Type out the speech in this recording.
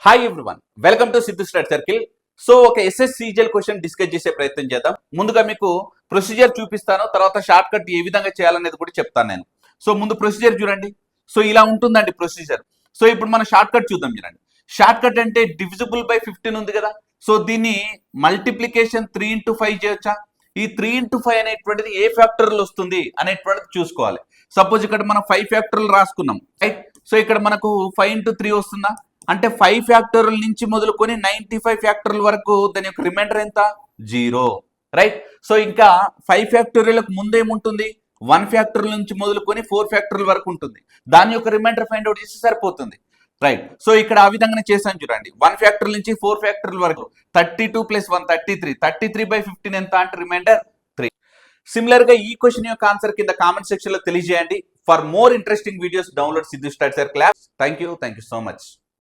Hi everyone, welcome to Siddhu study circle. So ఒక ఎస్ఎస్సిజిఎల్ question discuss చేసే ప్రయత్నం చేద్దాం. ముందుగా మీకు ప్రొసీజర్ చూపిస్తాను, తర్వాత షార్ట్ కట్ ఏ విధంగా చేయాలనేది కూడా చెప్తాను నేను. సో ముందు ప్రొసీజర్ చూడండి. సో ఇలా ఉంటుందండి ప్రొసీజర్. సో ఇప్పుడు మనం షార్ట్ కట్ చూద్దాం. చూడండి, షార్ట్ కట్ అంటే డివిజిబుల్ బై 15 ఉంది కదా. సో దీన్ని మల్టిప్లికేషన్ 3 into 5 చేయొచ్చా? ఈ 3 into 5 అనేటువంటిది ఏ ఫ్యాక్టర్లు వస్తుంది అనేటువంటిది చూసుకోవాలి. సపోజ్ ఇక్కడ మనం 5 ఫ్యాక్టర్లు రాసుకున్నాం, రైట్? సో ఇక్కడ మనకు 5 into 3 వస్తుందా? అంటే 5 ఫ్యాక్టోరియల్ నుంచి మొదలుకొని 95 ఫ్యాక్టోరియల్ వరకు దాని యొక్క రిమైండర్ ఎంత? 0, రైట్? సో ఇంకా 5 ఫ్యాక్టోరియల్కి ముందేముంటుంది? 1 ఫ్యాక్టోరియల్ నుంచి మొదలుకొని 4 ఫ్యాక్టోరియల్ వరకు ఉంటుంది. దాని యొక్క రిమైండర్ ఫైండ్ అవుట్ చేస్తే సరిపోతుంది, రైట్? సో ఇక్కడ ఆ విధంగానే చేశాను చూడండి. 1 ఫ్యాక్టోరియల్ నుంచి 4 ఫ్యాక్టోరియల్ వరకు 32 + 1 33. 33/15 ఎంత అంటే రిమైండర్ 3. సిమిలర్ గా ఈ క్వశ్చన్ యొక్క ఆన్సర్ కింద కామెంట్ సెక్షన్ లో తెలియజేయండి. For more interesting videos download Siddhu study circle app. Thank you so much.